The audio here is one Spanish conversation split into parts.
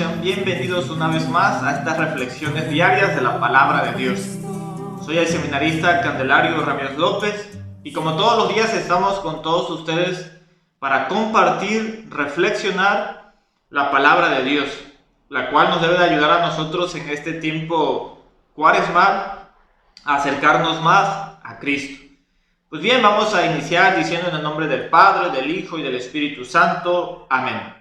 sean bienvenidos una vez más a estas reflexiones diarias de la palabra de Dios. Soy el seminarista Candelario Ramírez López y como todos los días estamos con todos ustedes para compartir, reflexionar la palabra de Dios, la cual nos debe de ayudar a nosotros en este tiempo cuaresmal a acercarnos más a Cristo. Pues bien, vamos a iniciar diciendo en el nombre del Padre, del Hijo y del Espíritu Santo. Amén.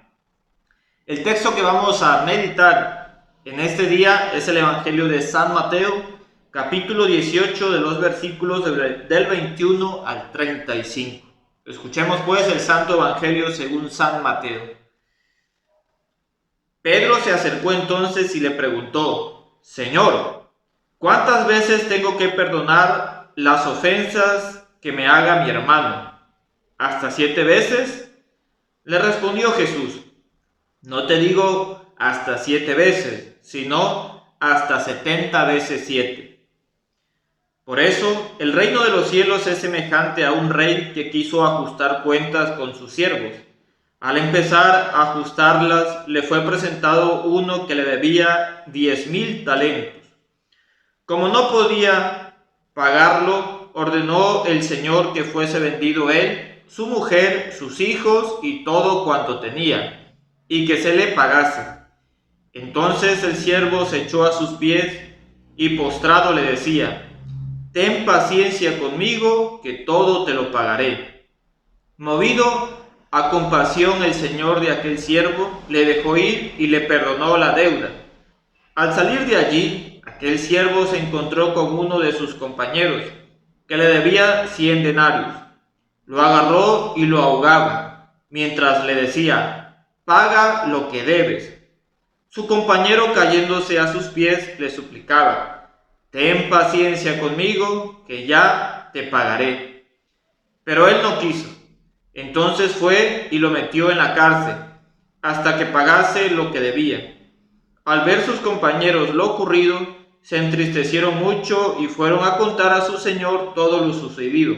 El texto que vamos a meditar en este día es el Evangelio de San Mateo, capítulo 18, de los versículos del 21 al 35. Escuchemos pues el Santo Evangelio según San Mateo. Pedro se acercó entonces y le preguntó: Señor, ¿cuántas veces tengo que perdonar las ofensas que me haga mi hermano? ¿Hasta 7 veces? Le respondió Jesús: No te digo hasta 7 veces, sino hasta 70 veces 7. Por eso, el reino de los cielos es semejante a un rey que quiso ajustar cuentas con sus siervos. Al empezar a ajustarlas, le fue presentado uno que le debía 10,000 talentos. Como no podía pagarlo, ordenó el Señor que fuese vendido él, su mujer, sus hijos y todo cuanto tenía, y que se le pagase. Entonces el siervo se echó a sus pies y postrado le decía: Ten paciencia conmigo, que todo te lo pagaré. Movido a compasión, el señor de aquel siervo le dejó ir y le perdonó la deuda. Al salir de allí, aquel siervo se encontró con uno de sus compañeros, que le debía 100 denarios. Lo agarró y lo ahogaba, mientras le decía: Paga lo que debes. Su compañero, cayéndose a sus pies, le suplicaba: Ten paciencia conmigo, que ya te pagaré. Pero él no quiso. Entonces fue y lo metió en la cárcel, hasta que pagase lo que debía. Al ver sus compañeros lo ocurrido, se entristecieron mucho y fueron a contar a su señor todo lo sucedido.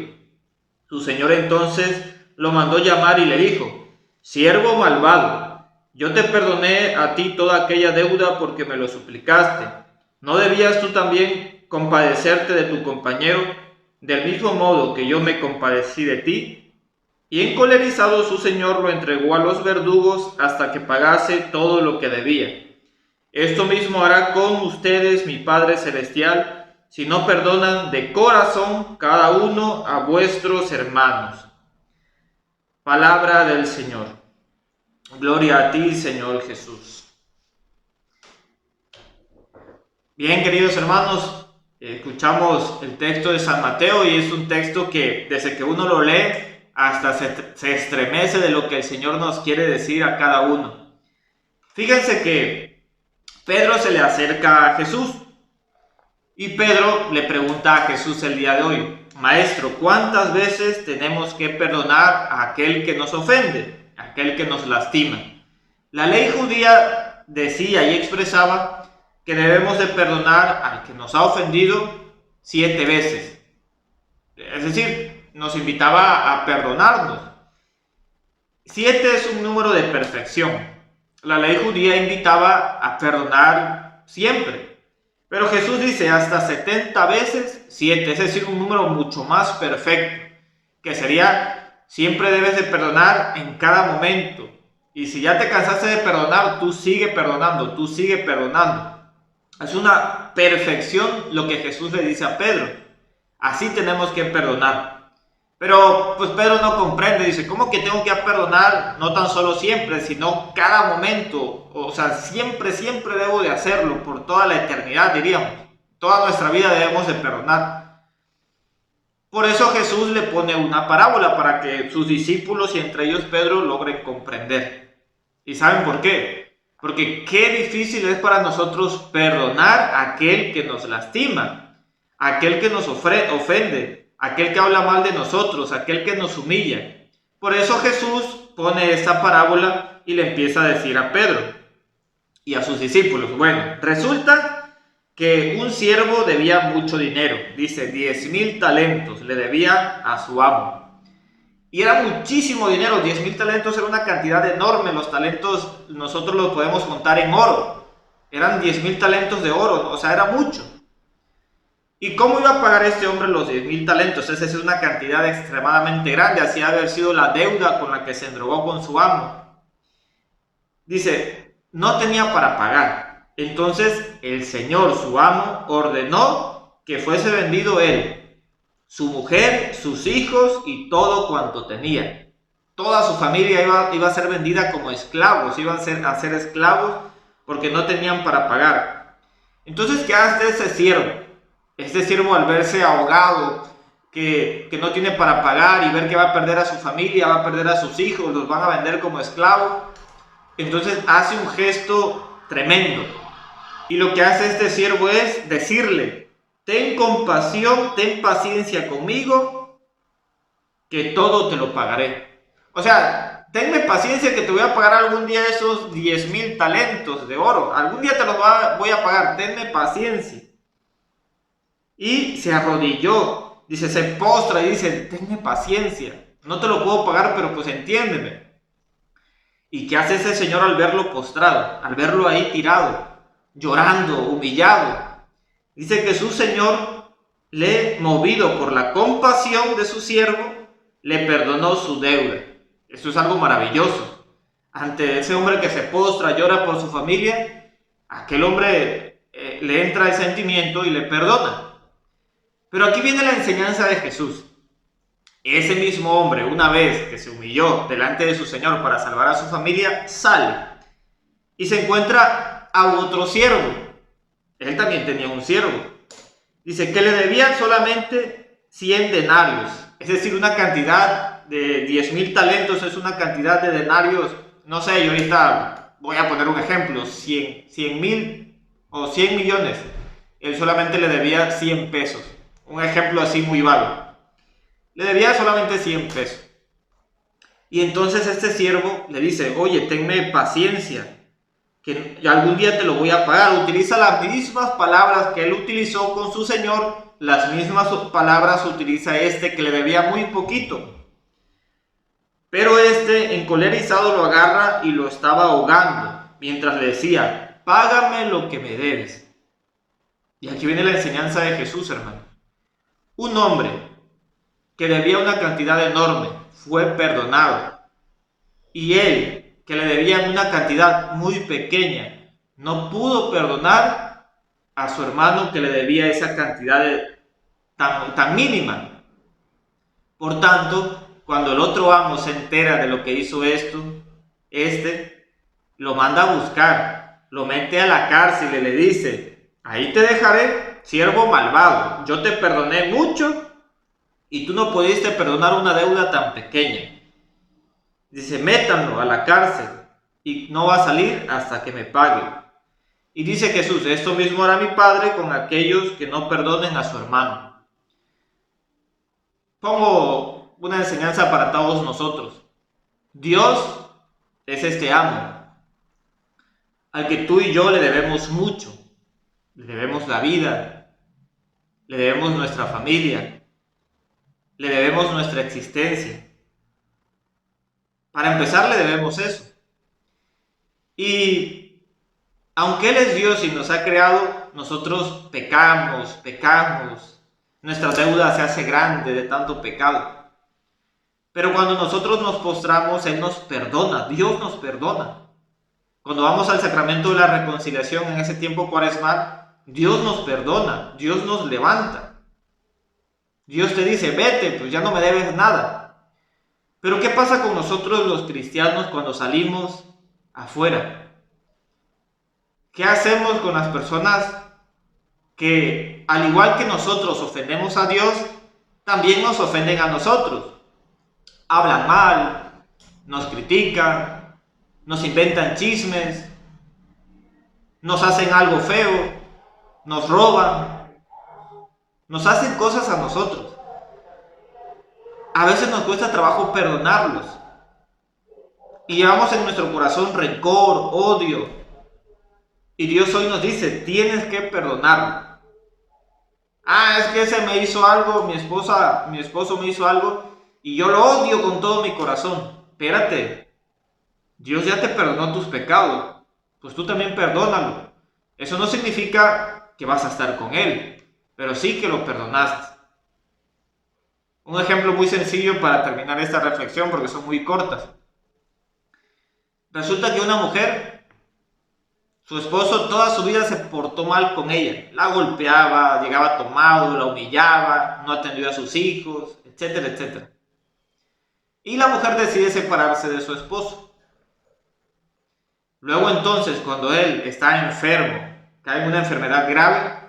Su señor entonces lo mandó llamar y le dijo: Siervo malvado, yo te perdoné a ti toda aquella deuda porque me lo suplicaste. ¿No debías tú también compadecerte de tu compañero, del mismo modo que yo me compadecí de ti? Y encolerizado su señor lo entregó a los verdugos hasta que pagase todo lo que debía. Esto mismo hará con ustedes mi Padre Celestial, si no perdonan de corazón cada uno a vuestros hermanos. Palabra del Señor. Gloria a ti, Señor Jesús. Bien, queridos hermanos, escuchamos el texto de San Mateo y es un texto que desde que uno lo lee hasta se estremece de lo que el Señor nos quiere decir a cada uno. Fíjense que Pedro se le acerca a Jesús y Pedro le pregunta a Jesús el día de hoy: Maestro, ¿cuántas veces tenemos que perdonar a aquel que nos ofende, a aquel que nos lastima? La ley judía decía y expresaba que debemos de perdonar al que nos ha ofendido 7 veces. Es decir, nos invitaba a perdonarnos. 7 es un número de perfección. La ley judía invitaba a perdonar siempre. Pero Jesús dice hasta 70 veces 7, es decir, un número mucho más perfecto, que sería: siempre debes de perdonar en cada momento. Y si ya te cansaste de perdonar, tú sigue perdonando, tú sigue perdonando. Es una perfección lo que Jesús le dice a Pedro. Así tenemos que perdonar. Pero pues Pedro no comprende, dice: ¿cómo que tengo que perdonar no tan solo siempre, sino cada momento? O sea, siempre debo de hacerlo, por toda la eternidad, diríamos. Toda nuestra vida debemos de perdonar. Por eso Jesús le pone una parábola para que sus discípulos y entre ellos Pedro logren comprender. ¿Y saben por qué? Porque qué difícil es para nosotros perdonar a aquel que nos lastima, a aquel que nos ofende, aquel que habla mal de nosotros, aquel que nos humilla. Por eso Jesús pone esta parábola y le empieza a decir a Pedro y a sus discípulos: bueno, resulta que un siervo debía mucho dinero, dice 10,000 talentos le debía a su amo. Y era muchísimo dinero, 10,000 talentos era una cantidad enorme. Los talentos nosotros los podemos contar en oro. Eran 10,000 talentos de oro, o sea, era mucho. ¿Y cómo iba a pagar este hombre los 10,000 talentos? Esa es una cantidad extremadamente grande, así ha de haber sido la deuda con la que se endeudó con su amo. Dice, no tenía para pagar. Entonces el señor, su amo, ordenó que fuese vendido él, su mujer, sus hijos y todo cuanto tenía. Toda su familia iba a ser vendida como esclavos, iban a ser esclavos porque no tenían para pagar. Entonces, ¿qué hace ese siervo? Este siervo, al verse ahogado, que no tiene para pagar y ver que va a perder a su familia, va a perder a sus hijos, los van a vender como esclavos, entonces hace un gesto tremendo. Y lo que hace este siervo es decirle, ten compasión, ten paciencia conmigo, que todo te lo pagaré. O sea, tenme paciencia que te voy a pagar algún día esos 10,000 talentos de oro. Algún día te los voy a pagar, tenme paciencia. Y se arrodilló, dice, se postra y dice, tenme paciencia. No te lo puedo pagar, pero pues entiéndeme. ¿Y qué hace ese señor al verlo postrado? Al verlo ahí tirado, llorando, humillado. Dice que su señor, movido por la compasión de su siervo, le perdonó su deuda. Esto es algo maravilloso. Ante ese hombre que se postra, llora por su familia, aquel hombre le entra el sentimiento y le perdona. Pero aquí viene la enseñanza de Jesús. Ese mismo hombre, una vez que se humilló delante de su Señor para salvar a su familia, sale y se encuentra a otro siervo. Él también tenía un siervo. Dice que le debían solamente 100 denarios, es decir, una cantidad de 10,000 talentos es una cantidad de denarios, no sé, yo ahorita voy a poner un ejemplo, 100,000 o 100 millones. Él solamente le debía 100 pesos, un ejemplo así muy vago. Le debía solamente 100 pesos. Y entonces este siervo le dice, oye, tenme paciencia, que algún día te lo voy a pagar. Utiliza las mismas palabras que él utilizó con su señor, las mismas palabras utiliza este que le debía muy poquito. Pero este, encolerizado, lo agarra y lo estaba ahogando, mientras le decía, págame lo que me debes. Y aquí viene la enseñanza de Jesús, hermano. Un hombre que debía una cantidad enorme fue perdonado. Y él, que le debía una cantidad muy pequeña, no pudo perdonar a su hermano que le debía esa cantidad tan mínima. Por tanto, cuando el otro amo se entera de lo que hizo esto, este lo manda a buscar, lo mete a la cárcel y le dice, ahí te dejaré, siervo malvado, yo te perdoné mucho y tú no pudiste perdonar una deuda tan pequeña. Dice, métanlo a la cárcel y no va a salir hasta que me pague. Y dice Jesús, esto mismo hará mi Padre con aquellos que no perdonen a su hermano. Pongo una enseñanza para todos nosotros. Dios es este amo, al que tú y yo le debemos mucho. Le debemos la vida, le debemos nuestra familia, le debemos nuestra existencia. Para empezar, le debemos eso. Y aunque Él es Dios y nos ha creado, nosotros pecamos. Nuestra deuda se hace grande de tanto pecado. Pero cuando nosotros nos postramos, Él nos perdona, Dios nos perdona. Cuando vamos al sacramento de la reconciliación en ese tiempo cuaresmal, Dios nos perdona, Dios nos levanta. Dios te dice, vete, pues ya no me debes nada. Pero ¿qué pasa con nosotros los cristianos cuando salimos afuera? ¿Qué hacemos con las personas que, al igual que nosotros ofendemos a Dios, también nos ofenden a nosotros? Hablan mal, nos critican, nos inventan chismes, nos hacen algo feo, nos roban, nos hacen cosas a nosotros. A veces nos cuesta trabajo perdonarlos. Y llevamos en nuestro corazón rencor, odio. Y Dios hoy nos dice, tienes que perdonarlo. Es que ese me hizo algo, mi esposo me hizo algo. y yo lo odio con todo mi corazón. Espérate, Dios ya te perdonó tus pecados, pues tú también perdónalo. Eso no significa que vas a estar con Él, pero sí que lo perdonaste. Un ejemplo muy sencillo para terminar esta reflexión, porque son muy cortas. Resulta que una mujer, su esposo toda su vida se portó mal con ella. La golpeaba, llegaba tomado, la humillaba, no atendió a sus hijos, etcétera, etcétera. Y la mujer decide separarse de su esposo. Luego entonces, cuando él está enfermo, cae en una enfermedad grave,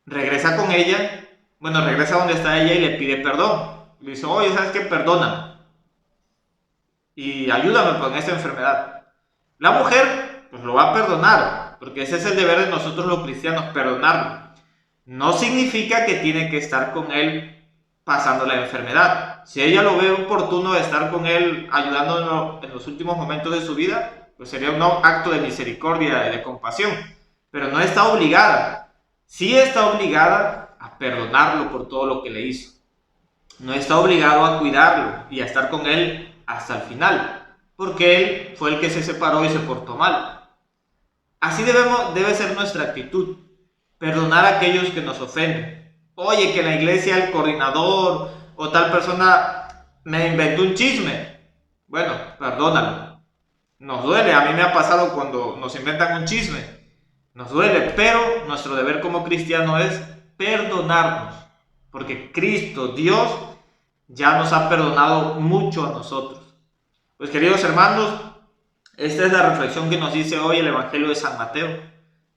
regresa con ella, regresa donde está ella y le pide perdón. Le dice, oye, ¿sabes qué? Perdóname. Y ayúdame con esta enfermedad. La mujer, pues lo va a perdonar, porque ese es el deber de nosotros los cristianos, perdonarlo. No significa que tiene que estar con él pasando la enfermedad. Si ella lo ve oportuno de estar con él, ayudándolo en los últimos momentos de su vida, pues sería un acto de misericordia y de compasión. Pero no está obligada. Sí está obligada a perdonarlo por todo lo que le hizo. No está obligado a cuidarlo y a estar con él hasta el final, porque él fue el que se separó y se portó mal. Así debe ser nuestra actitud, perdonar a aquellos que nos ofenden. Oye, que en la iglesia el coordinador o tal persona me inventó un chisme. Bueno, perdónalo. Nos duele, a mí me ha pasado cuando nos inventan un chisme. Nos duele, pero nuestro deber como cristiano es perdonarnos, porque Cristo, Dios, ya nos ha perdonado mucho a nosotros. Pues queridos hermanos, esta es la reflexión que nos dice hoy el Evangelio de San Mateo.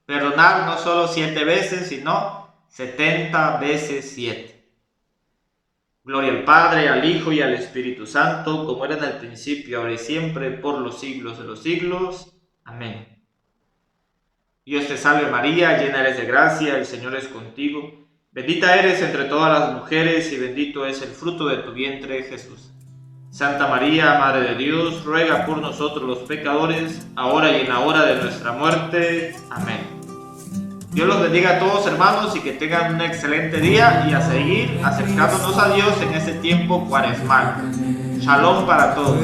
Perdonar no solo 7 veces, sino 70 veces 7. Gloria al Padre, al Hijo y al Espíritu Santo, como era en el principio, ahora y siempre, por los siglos de los siglos. Amén. Dios te salve María, llena eres de gracia, el Señor es contigo. Bendita eres entre todas las mujeres y bendito es el fruto de tu vientre, Jesús. Santa María, Madre de Dios, ruega por nosotros los pecadores, ahora y en la hora de nuestra muerte. Amén. Dios los bendiga a todos, hermanos, y que tengan un excelente día y a seguir acercándonos a Dios en este tiempo cuaresmal. Shalom para todos.